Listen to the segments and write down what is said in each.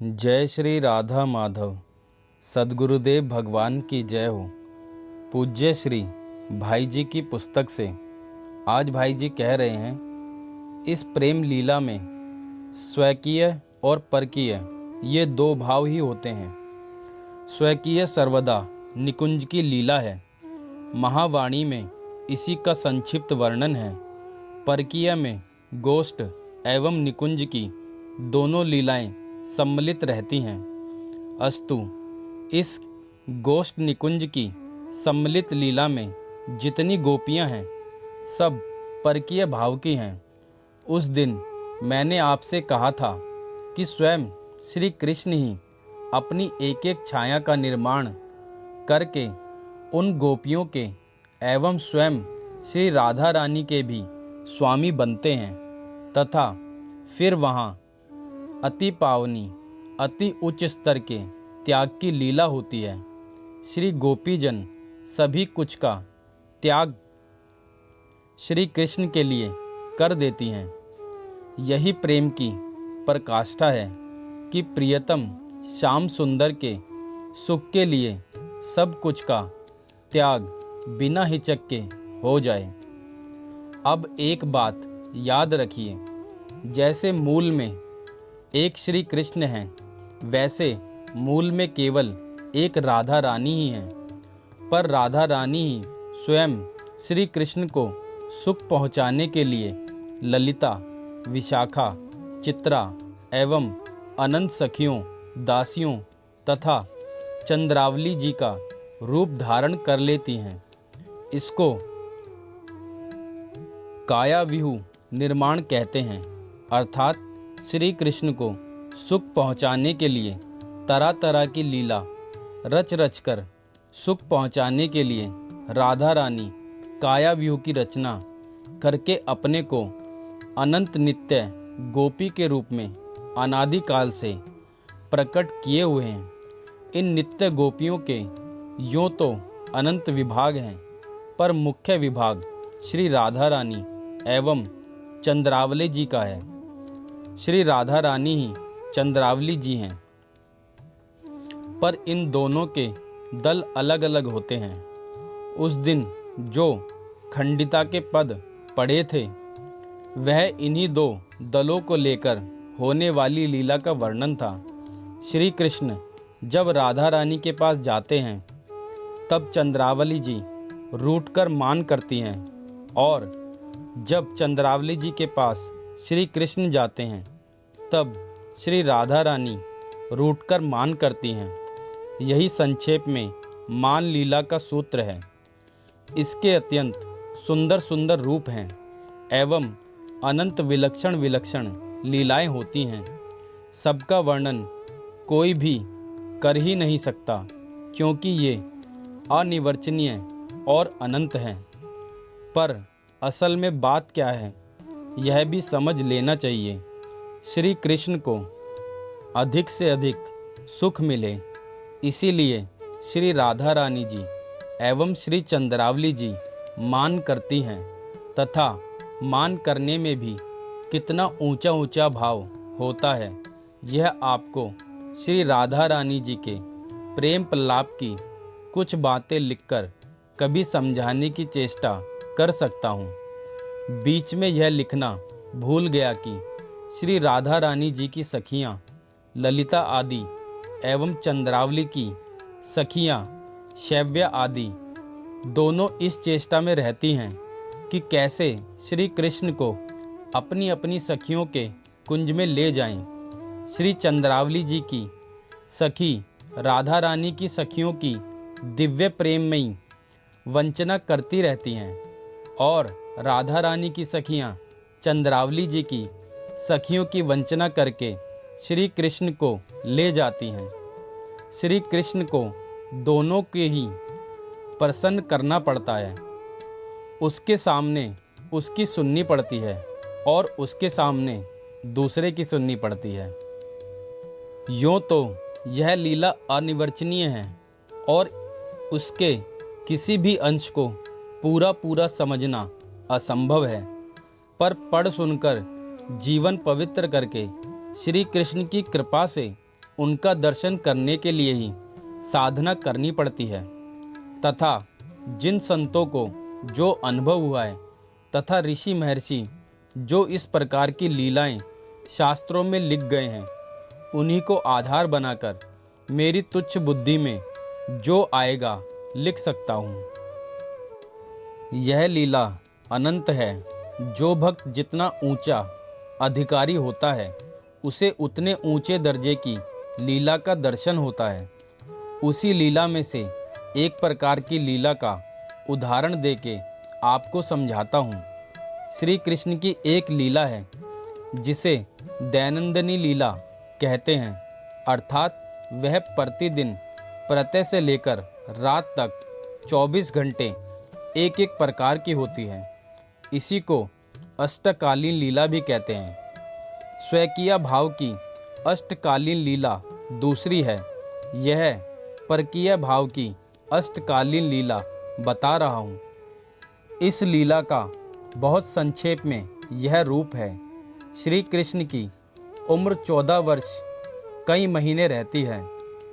जय श्री राधा माधव। सद्गुरुदेव भगवान की जय हो। पूज्य श्री भाई जी की पुस्तक से आज भाई जी कह रहे हैं, इस प्रेम लीला में स्वकीय और परकीय ये दो भाव ही होते हैं। स्वकीय सर्वदा निकुंज की लीला है, महावाणी में इसी का संक्षिप्त वर्णन है। परकीय में गोष्ठ एवं निकुंज की दोनों लीलाएं सम्मिलित रहती हैं। अस्तु, इस गोष्ठ निकुंज की सम्मिलित लीला में जितनी गोपियां हैं सब परकीय भाव की हैं। उस दिन मैंने आपसे कहा था कि स्वयं श्री कृष्ण ही अपनी एक एक छाया का निर्माण करके उन गोपियों के एवं स्वयं श्री राधा रानी के भी स्वामी बनते हैं तथा फिर वहाँ अति पावनी अति उच्च स्तर के त्याग की लीला होती है। श्री गोपीजन सभी कुछ का त्याग श्री कृष्ण के लिए कर देती हैं। यही प्रेम की पराकाष्ठा है कि प्रियतम श्याम सुंदर के सुख के लिए सब कुछ का त्याग बिना हिचक के हो जाए। अब एक बात याद रखिए, जैसे मूल में एक श्री कृष्ण हैं, वैसे मूल में केवल एक राधा रानी ही है। पर राधा रानी ही स्वयं श्री कृष्ण को सुख पहुँचाने के लिए ललिता, विशाखा, चित्रा एवं अनंत सखियों, दासियों तथा चंद्रावली जी का रूप धारण कर लेती हैं। इसको कायाविहु निर्माण कहते हैं, अर्थात श्री कृष्ण को सुख पहुँचाने के लिए तरह तरह की लीला रच रच कर सुख पहुँचाने के लिए राधा रानी कायाव्यूह की रचना करके अपने को अनंत नित्य गोपी के रूप में अनादिकाल से प्रकट किए हुए हैं। इन नित्य गोपियों के यूँ तो अनंत विभाग हैं, पर मुख्य विभाग श्री राधा रानी एवं चंद्रावली जी का है। श्री राधा रानी ही चंद्रावली जी हैं, पर इन दोनों के दल अलग अलग होते हैं। उस दिन जो खंडिता के पद पड़े थे वह इन्हीं दो दलों को लेकर होने वाली लीला का वर्णन था। श्री कृष्ण जब राधा रानी के पास जाते हैं तब चंद्रावली जी रूठकर मान करती हैं, और जब चंद्रावली जी के पास श्री कृष्ण जाते हैं तब श्री राधा रानी रूठकर मान करती हैं। यही संक्षेप में मान लीला का सूत्र है। इसके अत्यंत सुंदर सुंदर रूप हैं एवं अनंत विलक्षण विलक्षण लीलाएं होती हैं। सबका वर्णन कोई भी कर ही नहीं सकता, क्योंकि ये अनिर्वचनीय और अनंत हैं। पर असल में बात क्या है यह भी समझ लेना चाहिए। श्री कृष्ण को अधिक से अधिक सुख मिले, इसीलिए श्री राधा रानी जी एवं श्री चंद्रावली जी मान करती हैं, तथा मान करने में भी कितना ऊंचा ऊंचा भाव होता है यह आपको श्री राधा रानी जी के प्रेम प्रलाप की कुछ बातें लिखकर कभी समझाने की चेष्टा कर सकता हूँ। बीच में यह लिखना भूल गया कि श्री राधा रानी जी की सखियाँ ललिता आदि एवं चंद्रावली की सखियाँ शैव्या आदि दोनों इस चेष्टा में रहती हैं कि कैसे श्री कृष्ण को अपनी अपनी सखियों के कुंज में ले जाएं। श्री चंद्रावली जी की सखी राधा रानी की सखियों की दिव्य प्रेममयी वंचना करती रहती हैं, और राधा रानी की सखियाँ चंद्रावली जी की सखियों की वंचना करके श्री कृष्ण को ले जाती हैं। श्री कृष्ण को दोनों के ही प्रसन्न करना पड़ता है। उसके सामने उसकी सुननी पड़ती है और उसके सामने दूसरे की सुननी पड़ती है। यूँ तो यह लीला अनिर्वचनीय है और उसके किसी भी अंश को पूरा पूरा समझना असंभव है, पर पढ़ सुनकर जीवन पवित्र करके श्री कृष्ण की कृपा से उनका दर्शन करने के लिए ही साधना करनी पड़ती है, तथा जिन संतों को जो अनुभव हुआ है तथा ऋषि महर्षि जो इस प्रकार की लीलाएं शास्त्रों में लिख गए हैं, उन्हीं को आधार बनाकर मेरी तुच्छ बुद्धि में जो आएगा लिख सकता हूँ। यह लीला अनंत है। जो भक्त जितना ऊंचा अधिकारी होता है, उसे उतने ऊंचे दर्जे की लीला का दर्शन होता है। उसी लीला में से एक प्रकार की लीला का उदाहरण देके आपको समझाता हूँ। श्री कृष्ण की एक लीला है जिसे दैनंदिनी लीला कहते हैं, अर्थात वह प्रतिदिन प्रातः से लेकर रात तक 24 घंटे एक एक प्रकार की होती है। इसी को अष्टकालीन लीला भी कहते हैं। स्वकीय भाव की अष्टकालीन लीला दूसरी है। यह परकीय भाव की अष्टकालीन लीला बता रहा हूँ। इस लीला का बहुत संक्षेप में यह रूप है। श्री कृष्ण की उम्र 14 वर्ष कई महीने रहती है।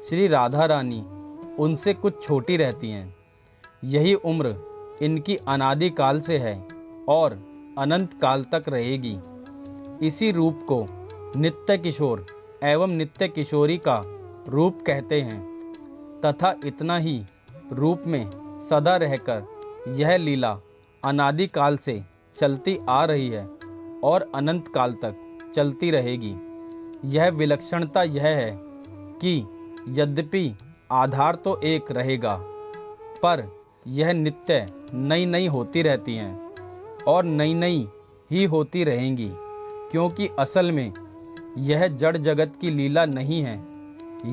श्री राधा रानी उनसे कुछ छोटी रहती हैं। यही उम्र इनकी अनादि काल से है और अनंत काल तक रहेगी। इसी रूप को नित्य किशोर एवं नित्य किशोरी का रूप कहते हैं, तथा इतना ही रूप में सदा रहकर यह लीला अनादि काल से चलती आ रही है और अनंत काल तक चलती रहेगी। यह विलक्षणता यह है कि यद्यपि आधार तो एक रहेगा, पर यह नित्य नई नई होती रहती हैं और नई नई ही होती रहेंगी, क्योंकि असल में यह जड़ जगत की लीला नहीं है।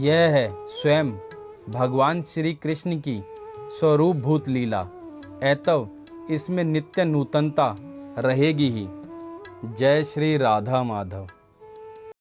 यह है स्वयं भगवान श्री कृष्ण की स्वरूपभूत लीला। अतः इसमें नित्य नूतनता रहेगी ही। जय श्री राधा माधव।